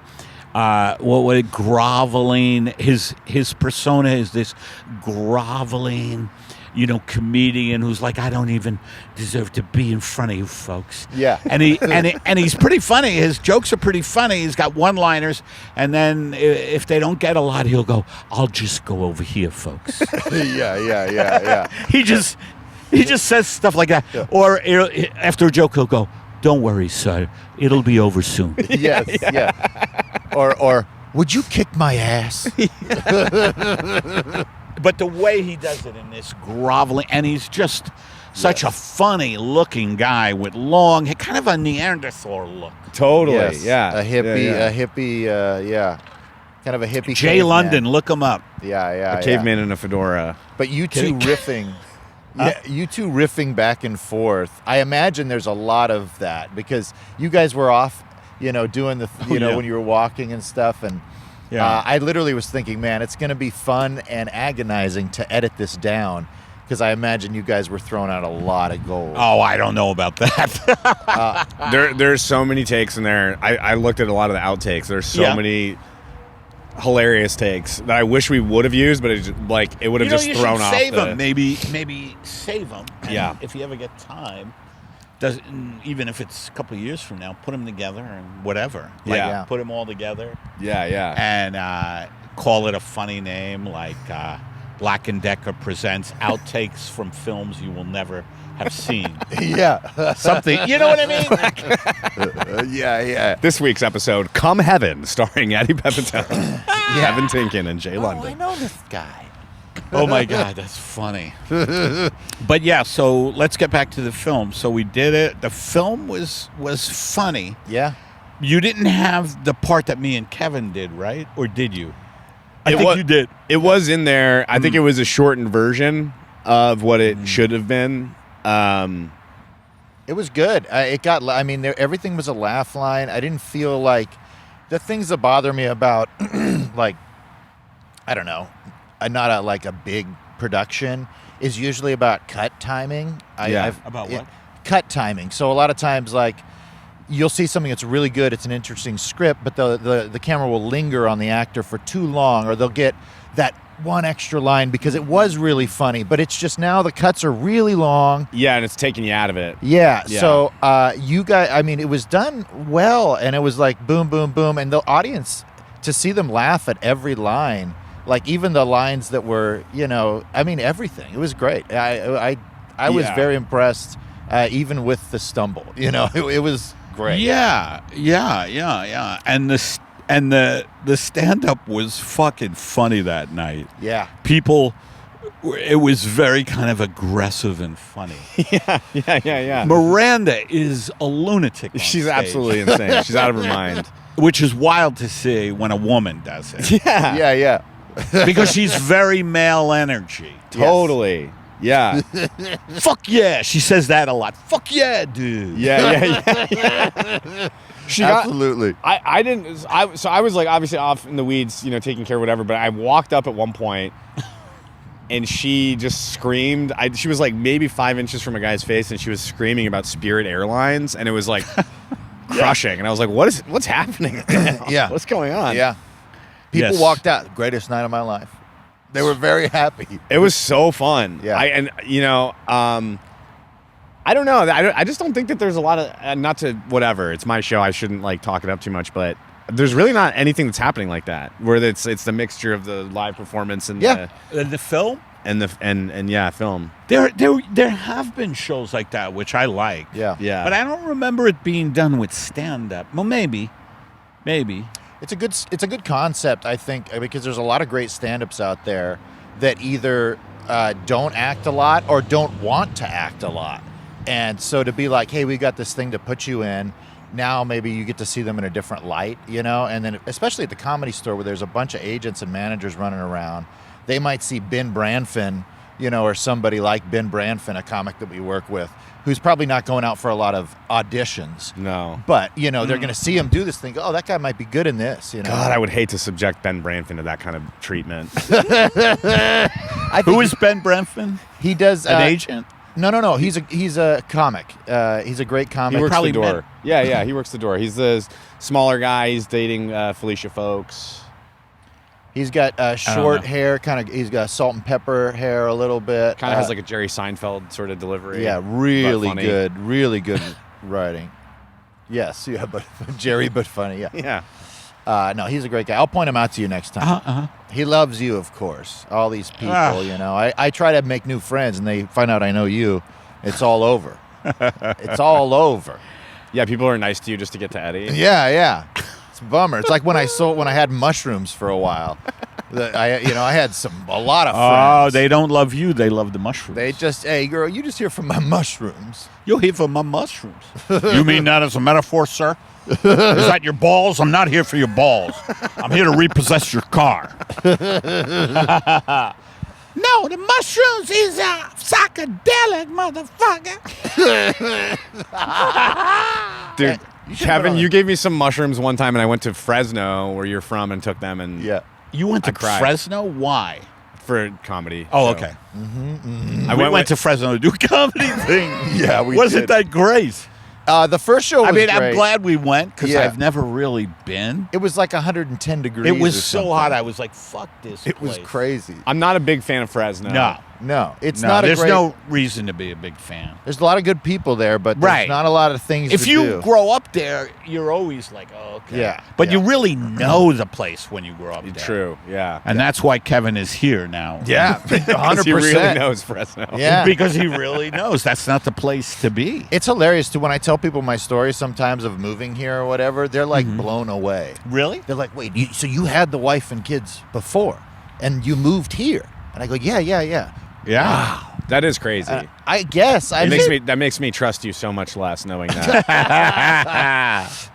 groveling. His persona is this groveling, comedian who's like, I don't even deserve to be in front of you folks. Yeah. And he's pretty funny. His jokes are pretty funny. He's got one-liners, and then if they don't get a lot, he'll go, I'll just go over here, folks. Yeah. He just says stuff like that. Yeah. Or after a joke, he'll go, don't worry, sir. It'll be over soon. Yes, yeah. Or would you kick my ass? But the way he does it in this groveling, and he's just such a funny-looking guy with long, kind of a Neanderthal look. Totally, Yes. yeah. A hippie, Yeah. a hippie, yeah. Kind of a hippie Jay caveman. London, look him up. Yeah. A caveman in a fedora. But you two riffing. You two riffing back and forth. I imagine there's a lot of that because you guys were off, doing the, yeah. when you were walking and stuff. And Yeah. I literally was thinking, man, it's going to be fun and agonizing to edit this down because I imagine you guys were throwing out a lot of gold. Oh, I don't know about that. There's so many takes in there. I looked at a lot of the outtakes. There's so many hilarious takes that I wish we would have used, but it would have just thrown off. Save them. Maybe save them. Yeah. If you ever get time, even if it's a couple of years from now, put them together and whatever. Yeah. Put them all together. Yeah. And call it a funny name like Black & Decker presents outtakes from films you will never have seen. Yeah. Something, you know what I mean? Yeah. This week's episode, Come Heaven, starring Eddie Pepitone, Kevin Tinkin, and Jay I London. know this guy. Oh my God, that's funny. But yeah, so let's get back to the film. So we did it. The film was funny. Yeah. You didn't have the part that me and Kevin did, right? Or did you? I think you did. It was in there. I think it was a shortened version of what it should have been. It was good. Everything was a laugh line. I didn't feel like the things that bother me about, like, I don't know, not a big production is usually about cut timing. About what? Cut timing. So a lot of times, like, you'll see something that's really good. It's an interesting script, but the camera will linger on the actor for too long, or they'll get that one extra line because it was really funny, but it's just now the cuts are really long. Yeah, and it's taking you out of it. Yeah. So you guys, it was done well, and it was like boom, boom, boom, and the audience, to see them laugh at every line, like even the lines that were, everything. It was great. I was very impressed, even with the stumble. It was great. Yeah. And the stand-up was fucking funny that night. Yeah. People, it was very kind of aggressive and funny. Yeah. Miranda is a lunatic on She's stage, absolutely insane. She's out of her mind. which is wild to see when a woman does it. Yeah. Because she's very male energy. Totally. Yeah. Fuck yeah. She says that a lot. Fuck yeah, dude. Yeah. Absolutely. I was like obviously off in the weeds, taking care of whatever, but I walked up at one point and she just screamed. She was like maybe 5 inches from a guy's face, and she was screaming about Spirit Airlines, and it was like crushing. And I was like, what's happening? Yeah. What's going on? Yeah. People Yes. walked out. Greatest night of my life. They were very happy. It was so fun. Yeah. I don't know. I just don't think that there's a lot of, not to whatever. It's my show. I shouldn't talk it up too much, but there's really not anything that's happening like that, where it's the mixture of the live performance and The film? film. There have been shows like that, which I like. Yeah. Yeah. But I don't remember it being done with stand-up. Well, maybe. It's a good concept, I think, because there's a lot of great stand-ups out there that either don't act a lot or don't want to act a lot. And so to be like, hey, we got this thing to put you in, now maybe you get to see them in a different light, and then especially at the Comedy Store where there's a bunch of agents and managers running around, they might see Ben Branfin or somebody like Ben Branfin, a comic that we work with, who's probably not going out for a lot of auditions. No. But, they're going to see him do this thing. Oh, that guy might be good in this, God, I would hate to subject Ben Branfin to that kind of treatment. Who is Ben Branfin? He does... An agent? No. He's a comic. He's a great comic. He works Probably the door. met- Yeah, he works the door. He's the smaller guy. He's dating Felicia Folks. He's got short hair, he's got salt and pepper hair a little bit. Kind of has like a Jerry Seinfeld sort of delivery. Yeah, really good writing. Yes, yeah, but Jerry, but funny, yeah. Yeah. No, he's a great guy. I'll point him out to you next time. He loves you, of course. All these people, I try to make new friends, and they find out I know you. It's all over. It's all over. Yeah, people are nice to you just to get to Eddie. Yeah. It's a bummer. It's like when I had mushrooms for a while. I had a lot of friends. Oh, they don't love you. They love the mushrooms. They just, hey, girl, you just here for my mushrooms. You're here for my mushrooms. You mean that as a metaphor, sir? Is that your balls? I'm not here for your balls. I'm here to repossess your car. No, the mushrooms is a psychedelic, motherfucker. Dude, Kevin, you gave me some mushrooms one time, and I went to Fresno, where you're from, and took them. And You went to cried. Fresno? Why? For comedy. Oh, show. okay. I went to Fresno to do a comedy thing. Yeah, we Wasn't did. that great? The first show was I'm great. glad we went because Yeah. I've never really been. It was like 110 degrees. It was or so something. hot. I was like, fuck this It was place. crazy. I'm not a big fan of Fresno. No, It's no, not a there's great... no reason to be a big fan. There's a lot of good people there, but there's Right. not a lot of things If to you do. grow up there, you're always like, oh, okay. Yeah, But yeah. you really know the place when you grow up there. True, yeah. And that's why Kevin is here now. Yeah, 100%. He really knows Fresno. Yeah. Because he really knows that's not the place to be. It's hilarious, too. When I tell people my story sometimes of moving here or whatever, they're like blown away. Really? They're like, wait, so you had the wife and kids before, and you moved here? And I go, yeah. Yeah. Wow. That is crazy. I guess. That makes me trust you so much less knowing that.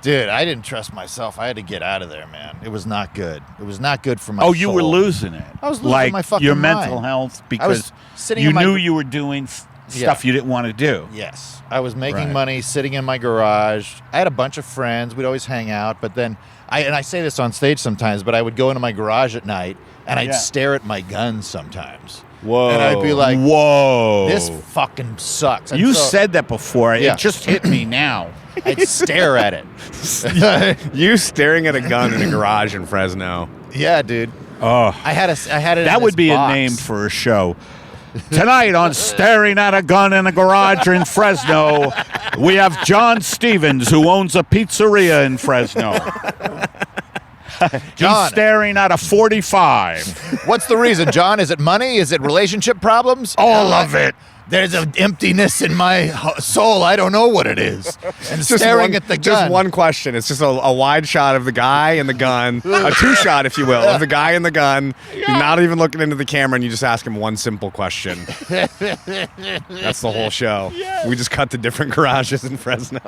Dude, I didn't trust myself. I had to get out of there, man. It was not good. It was not good for my Oh, you soul. were losing it. I was losing like my fucking your mind. mental health I because was sitting you in my knew you were doing stuff you didn't want to do. Yes. I was making Right. money sitting in my garage. I had a bunch of friends. We'd always hang out, but then I say this on stage sometimes, but I would go into my garage at night and I'd stare at my guns sometimes. Whoa. And I'd be like, whoa. this fucking sucks. And You so said that before. Yeah. It just hit me now. I'd stare at it. You staring at a gun in a garage in Fresno. Yeah, dude. Oh. I had it. That in would this be box. a name for a show. Tonight on Staring at a Gun in a Garage in Fresno, we have John Stevens, who owns a pizzeria in Fresno. John. He's staring at a 45. What's the reason, John? Is it money? Is it relationship problems? All of it. There's an emptiness in my soul. I don't know what it is. And staring at the gun. Just one question. It's just a wide shot of the guy and the gun, a two-shot, if you will, of the guy and the gun. You're not even looking into the camera, and you just ask him one simple question. That's the whole show. We just cut to different garages in Fresno.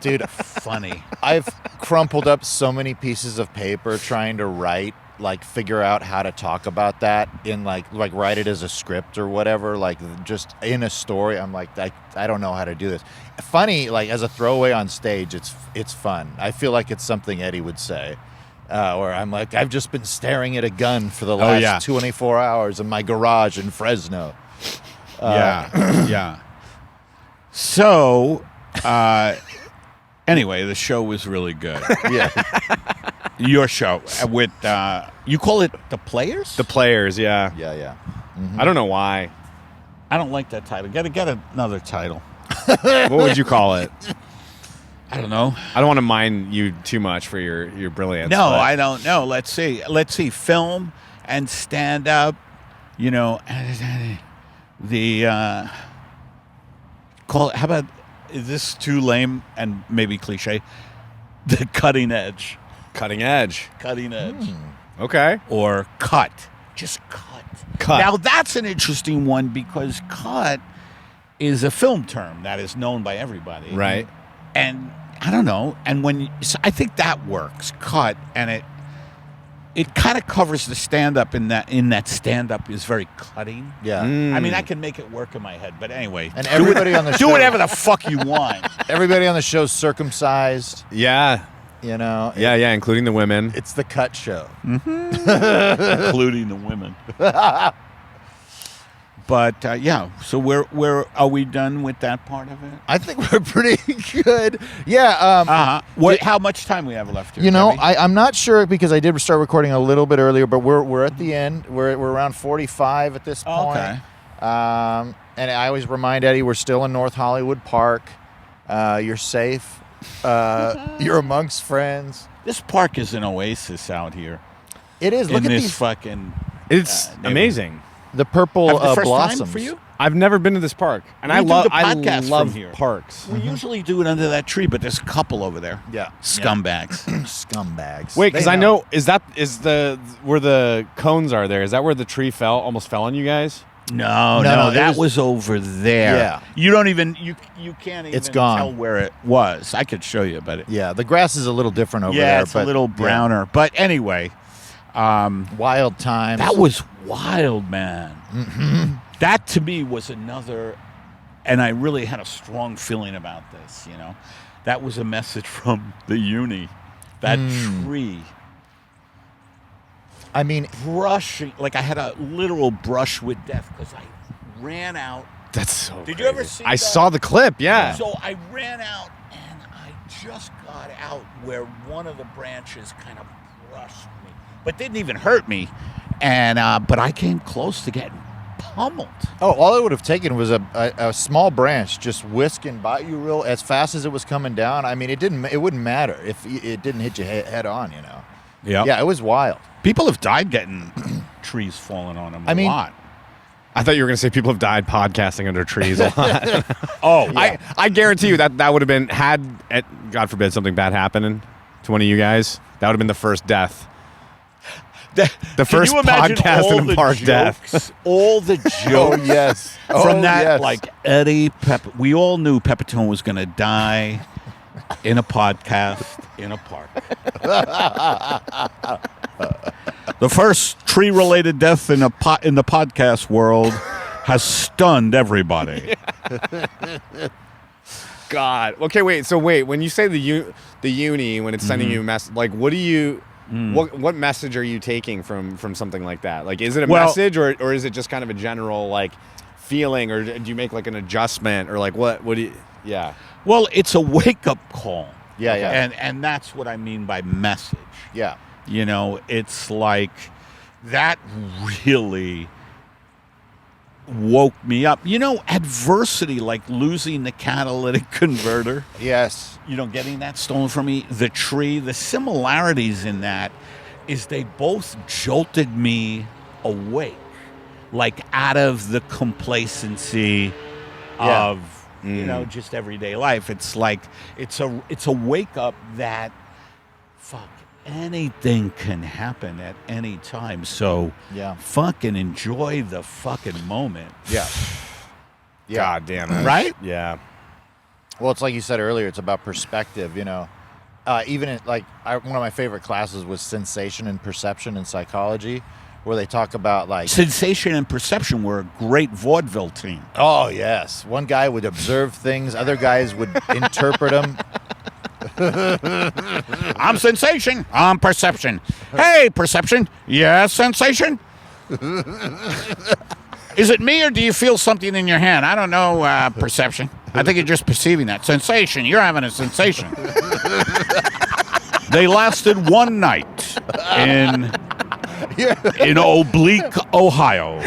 Dude, Funny. I've crumpled up so many pieces of paper trying to write, like figure out how to talk about that in like write it as a script or whatever, like just in a story. I'm like, I don't know how to do this. Funny, like as a throwaway on stage, it's fun. I feel like it's something Eddie would say. Where I'm like, I've just been staring at a gun for the last 24 hours in my garage in Fresno. Yeah. So, anyway, the show was really good. Yeah. Your show with, you call it The Players? The Players, yeah. Yeah. I don't know why. I don't like that title. Got to get another title. What would you call it? I don't know. I don't want to mind you too much for your brilliance. No, but I don't know. Let's see. Film and stand up. You know, the call. How about? Is this too lame and maybe cliche? The cutting edge. Cutting edge. Cutting edge. Okay. Or cut. Just cut. Cut. Now that's an interesting one because cut is a film term that is known by everybody. Right. And I don't know. And so I think that works. Cut. And it kind of covers the stand-up in that stand-up is very cutting. Yeah. I mean, I can make it work in my head, but anyway. And everybody on the show. Do whatever the fuck you want. Everybody on the show's circumcised. Yeah. You know. Yeah, including the women. It's the cut show. Including the women. But so where are we done with that part of it? I think we're pretty good. Yeah. How much time we have left here? You know, Debbie? I'm not sure because I did start recording a little bit earlier, but we're at the end. We're around 45 at this point. Okay. And I always remind Eddie we're still in North Hollywood Park. You're safe. You're amongst friends. This park is an oasis out here. It is. Look in at this these. fucking. It's amazing. The purple the first blossoms. time for you? I've never been to this park, and I We do love the podcast from love here. parks. We usually do it under that tree, but there's a couple over there. Yeah. Scumbags. Scumbags. Wait, because They I know where the cones are there. Is that where the tree almost fell on you guys? No, No, that was over there. Yeah. You don't even you can't even It's gone. tell where it was. I could show you, but Yeah, the grass is a little different over there. yeah, it's but a little browner. But anyway, Wild times. that was wild, man. Mm-hmm. That to me was another, and I really had a strong feeling about this. You know, that was a message from the uni. That tree. I mean, Brushing, like I had a literal brush with death because I ran out. That's so. Did you ever see I that? saw the clip. Yeah. So I ran out and I just got out where one of the branches kind of brushed me, but didn't even hurt me. And but I came close to getting pummeled. oh, all it would have taken was a small branch just whisking by you real as fast as it was coming down. I mean, it wouldn't matter if it didn't hit you head on. You know. Yeah, it was wild. People have died getting trees falling on them a lot. I thought you were going to say people have died podcasting under trees a lot. Oh, yeah. I guarantee you that would have been God forbid something bad happening to one of you guys. That would have been the first death. The first podcast in a park death. All the jokes. Oh yes. From that, yes. like Eddie we all knew Pepitone was going to die in a podcast in a park. The first tree-related death in the podcast world has stunned everybody. God. Okay, wait. So when you say the uni when it's sending you a message, like what do you? What message are you taking from something like that? Like, is it a message or is it just kind of a general like feeling, or do you make like an adjustment, or like what do you? Yeah. Well, it's a wake-up call. Yeah, yeah. And that's what I mean by message. Yeah. You know, it's like that really woke me up. You know, adversity, like losing the catalytic converter. Yes. You know, getting that stolen from me. The tree, the similarities in that is they both jolted me awake, like out of the complacency of, you know, just everyday life. It's like, it's a wake up that, fuck, anything can happen at any time. So fucking enjoy the fucking moment. Yeah. God damn it. Right? Yeah. Well, it's like you said earlier. It's about perspective. You know, even one of my favorite classes was sensation and perception in psychology, where they talk about like Sensation and Perception were a great vaudeville team. oh yes, one guy would observe things, other guys would interpret them. I'm Sensation. I'm Perception. Hey, Perception. Yes, Sensation. Is it me or do you feel something in your hand? I don't know, Perception. I think you're just perceiving that. Sensation. You're having a sensation. They lasted one night in Oblique, Ohio.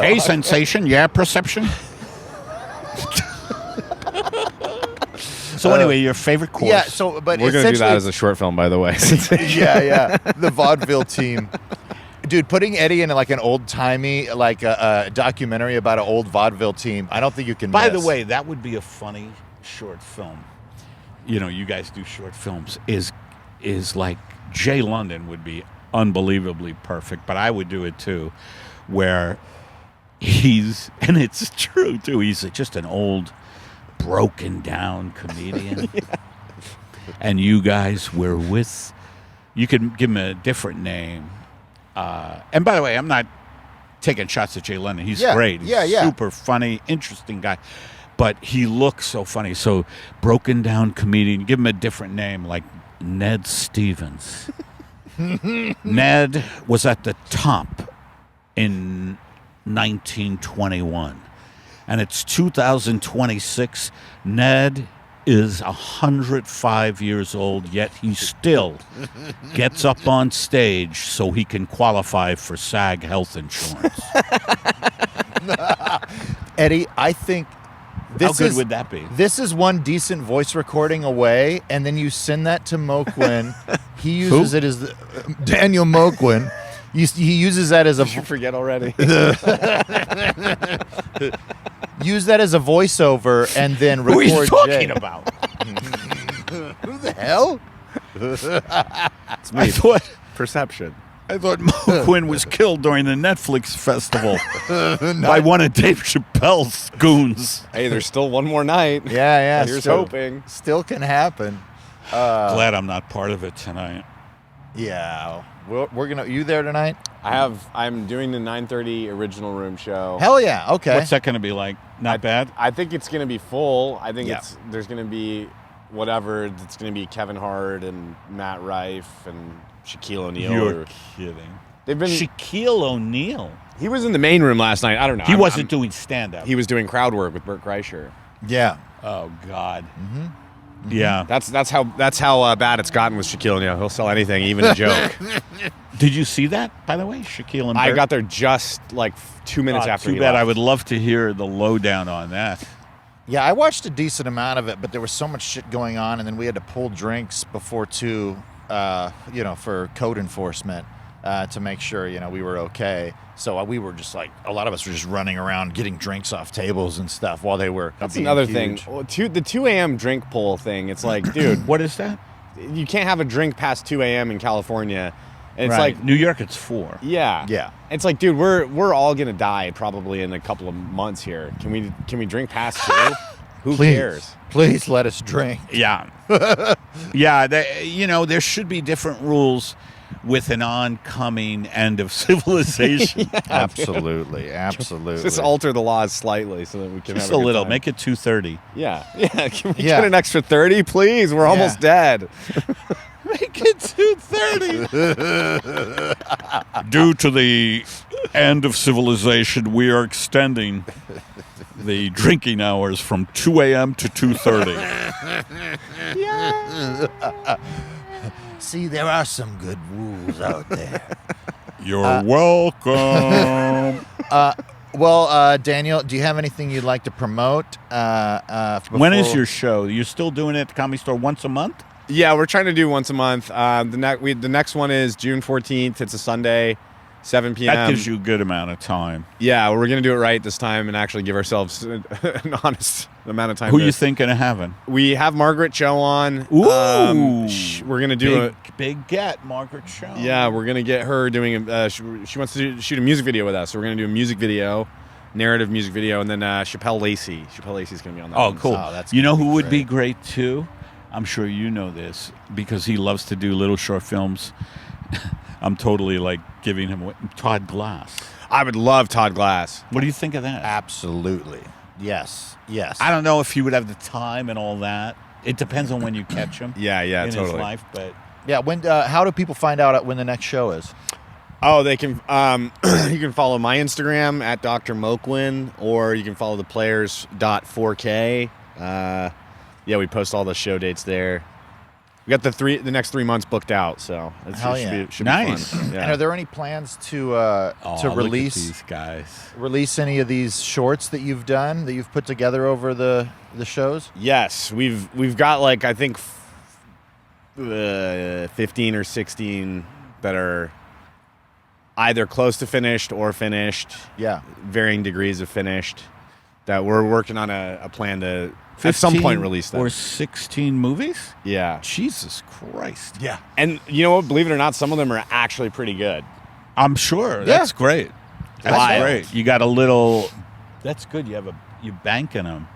Hey, Sensation. Yeah, Perception. So anyway, your favorite course? Yeah. So, but We're going to do that essentially- as a short film, by the way. yeah. The vaudeville team. Dude, putting Eddie in like an old-timey, like a documentary about an old vaudeville team, I don't think you can By miss. the way, that would be a funny short film. You know, you guys do short films. Is like Jay London would be unbelievably perfect, but I would do it too, where and it's true too, he's just an old broken down comedian. And you guys were with, you can give him a different name. And by the way, I'm not taking shots at Jay Leno. He's great. He's super funny, interesting guy. But he looks so funny. So broken down comedian, give him a different name like Ned Stevens. Ned was at the top in 1921. And it's 2026. Ned is 105 years old, yet he still gets up on stage so he can qualify for SAG health insurance. Eddie, I think how good would that be? This is one decent voice recording away, and then you send that to Moquin. He uses it as Daniel Moquin. He uses that as a. Did you forget already? Use that as a voiceover, and then record. Who are you talking Jay. about? Who the hell? It's me. I thought Moquin was killed during the Netflix festival by one of Dave Chappelle's goons. Hey, there's still one more night. Yeah. Here's hoping. Still can happen. Glad I'm not part of it tonight. Yeah. We're gonna. You there tonight? I'm doing the 9:30 original room show. Hell yeah. Okay. What's that going to be like? Not bad? I think it's going to be full. I think there's going to be whatever. It's going to be Kevin Hart and Matt Rife and Shaquille O'Neal. You're kidding. They've been Shaquille O'Neal. He was in the main room last night. I don't know. He wasn't doing stand-up. He was doing crowd work with Burt Kreischer. Yeah. Oh God. Mm-hmm. Yeah. That's how bad it's gotten with Shaquille O'Neal. He'll sell anything, even a joke. Did you see that, by the way, Shaquille and Burt? I got there just like 2 minutes after too he bad. left. I would love to hear the lowdown on that. Yeah, I watched a decent amount of it, but there was so much shit going on, and then we had to pull drinks before 2, for code enforcement to make sure, we were okay. So we were just like, a lot of us were just running around getting drinks off tables and stuff while they were That's being another huge. thing. The 2 a.m. drink pull thing, it's like, dude, What is that? you can't have a drink past 2 a.m. in California. And it's Right. like, New York, it's 4. yeah. Yeah. It's like, dude, we're all going to die probably in a couple of months here. Can we drink past 2? Who Please, cares? please let us drink. Yeah. Yeah. There should be different rules with an oncoming end of civilization. Absolutely. Just alter the laws slightly so that we can Just have a good little. time. Make it 2:30. Yeah. Can we Yeah. get an extra 30, please? We're almost dead. Make it 2:30. Due to the end of civilization, we are extending the drinking hours from 2 a.m. to 2:30. See, there are some good rules out there. You're welcome. Well, Daniel, do you have anything you'd like to promote? When is your show? You're still doing it at the Comedy Store once a month? Yeah, we're trying to do once a month. The next one is June 14th. It's a Sunday, 7 p.m. That gives you a good amount of time. Yeah, we're going to do it right this time and actually give ourselves an honest amount of time. Who you thinking of having? We have Margaret Cho on. Ooh. We're going to do big get, Margaret Cho. Yeah, we're going to get her doing she wants to shoot a music video with us. So we're going to do a music video, narrative music video, and then Chappelle Lacey. Chappelle Lacey's going to be on that one. Cool. Oh, that's you know who gonna be would be great. great too? I'm sure you know this because he loves to do little short films. I'm totally like giving him Todd Glass. I would love Todd Glass. What do you think of that? Absolutely. Yes. I don't know if he would have the time and all that. It depends on when you catch him. Yeah, in totally. his life, but Yeah. When? How do people find out when the next show is? Oh, they can. You can follow my Instagram at Dr. Moquin, or you can follow the players.4K. Yeah, we post all the show dates there. We got the next 3 months booked out, so it Hell should yeah. be Nice. fun. And Yeah. are there any plans to look at release these guys. any of these shorts that you've done that you've put together over the shows? Yes, we've got like I think 15 or 16 that are either close to finished or finished. Yeah. Varying degrees of finished. That we're working on a plan to at some point release them. Or 16 movies? Yeah. Jesus Christ. Yeah. And you know what? Believe it or not, some of them are actually pretty good. I'm sure. That's great. That's Wild. great. You got a little. That's good. You banking them.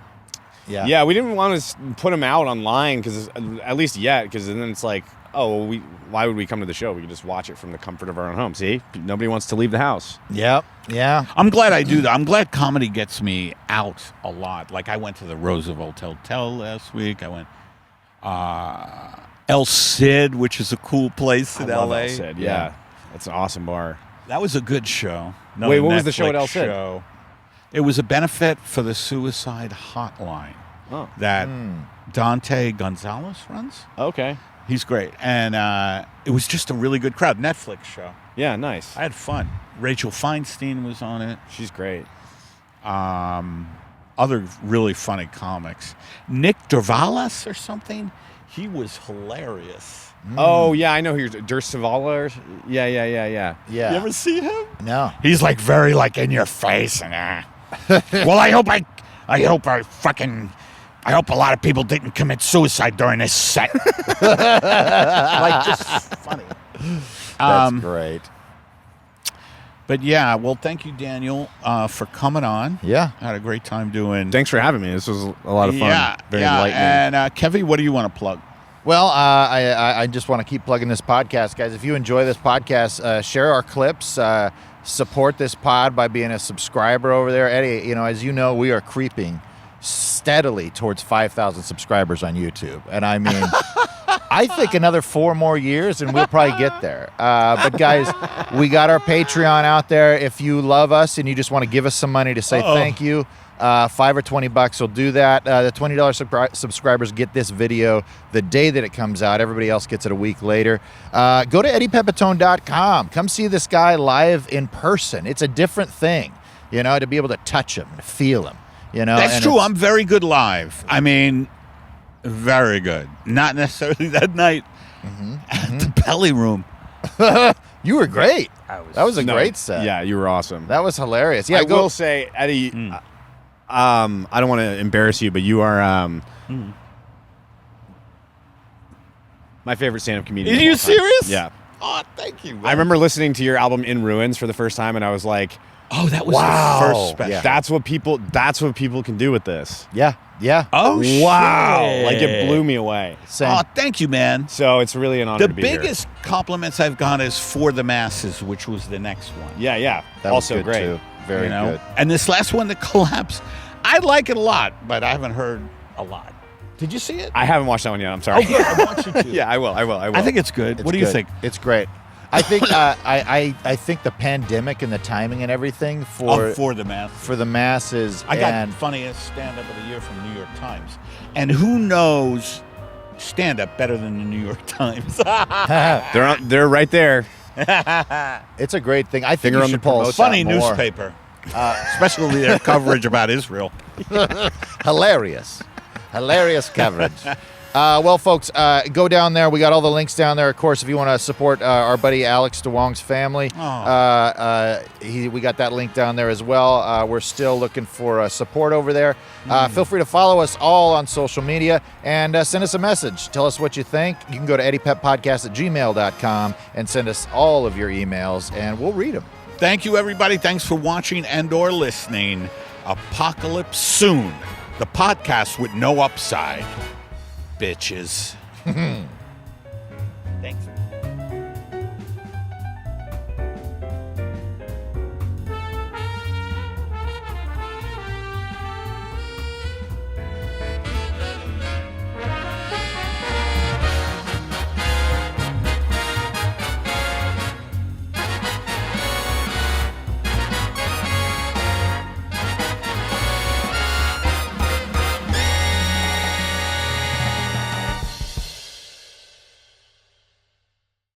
Yeah, we didn't want to put them out online because at least yet, because then it's like, oh, well, why would we come to the show? We could just watch it from the comfort of our own home. See, nobody wants to leave the house. Yep. Yeah. I'm glad I do that. I'm glad comedy gets me out a lot. Like I went to the Roosevelt Hotel last week. I went El Cid, which is a cool place in love LA. El Cid, yeah. That's an awesome bar. That was a good show. Wait, what was the show at El Cid? Show. It was a benefit for the suicide hotline that Dante Gonzalez runs. Okay. He's great. And it was just a really good crowd. Netflix show. Yeah, nice. I had fun. Rachel Feinstein was on it. She's great. Other really funny comics. Nick Dervalas or something. He was hilarious. Oh, yeah, I know who you're... Dursavala? Yeah. You ever see him? No. He's like very like in your face and well, I hope a lot of people didn't commit suicide during this set. Like just funny. That's great. But yeah, well, thank you, Daniel, for coming on. Yeah. I had a great time doing. Thanks for having me. This was a lot of fun. Yeah, Very enlightening. And Kevy, what do you want to plug? Well, I just want to keep plugging this podcast, guys. If you enjoy this podcast, share our clips. Support this pod by being a subscriber over there. Eddie, as you know, we are creeping steadily towards 5,000 subscribers on YouTube. And I mean, I think another 4 more years and we'll probably get there. But guys, we got our Patreon out there. If you love us and you just want to give us some money to say thank you, $5 or $20 will do that. The $20 subscribers get this video the day that it comes out. Everybody else gets it a week later. Go to EddiePepitone.com. Come see this guy live in person. It's a different thing, to be able to touch him and feel him. That's true. I'm very good live. I mean, very good. Not necessarily that night at the Belly Room. You were great. That was a great set. Yeah, you were awesome. That was hilarious. Yeah, I will say, Eddie, I don't want to embarrass you, but you are my favorite stand-up comedian. Are you serious? Yeah. Oh, thank you. Man. I remember listening to your album In Ruins for the first time, and I was like, oh, that was wow. the first special. Yeah. That's what people can do with this. Yeah. Oh, wow. shit. Like, it blew me away. Same. Oh, thank you, man. So it's really an honor The to be here. biggest compliments I've got is For the Masses, which was the next one. Yeah. That also was good great. too. Very good. And this last one, The Collapse, I like it a lot, but I haven't heard a lot. Did you see it? I haven't watched that one yet. I'm sorry. Oh, good. I want you to. Yeah, I will. I think it's good. What do you think? It's great. I think I think the pandemic and the timing and everything for the Masses. for the masses. I got funniest stand-up of the year from New York Times. And who knows stand-up better than the New York Times? They're right there. It's a great thing. I think Finger you on the should pulse. promote Funny that more. newspaper. Especially their coverage about Israel. Hilarious coverage. Well, folks, go down there. We got all the links down there. Of course, if you want to support our buddy Alex DeWong's family, we got that link down there as well. We're still looking for support over there. Feel free to follow us all on social media and send us a message. Tell us what you think. You can go to eddiepeppodcast@gmail.com and send us all of your emails, and we'll read them. Thank you, everybody. Thanks for watching and or listening. Apocalypse Soon, the podcast with no upside. Bitches. Thanks.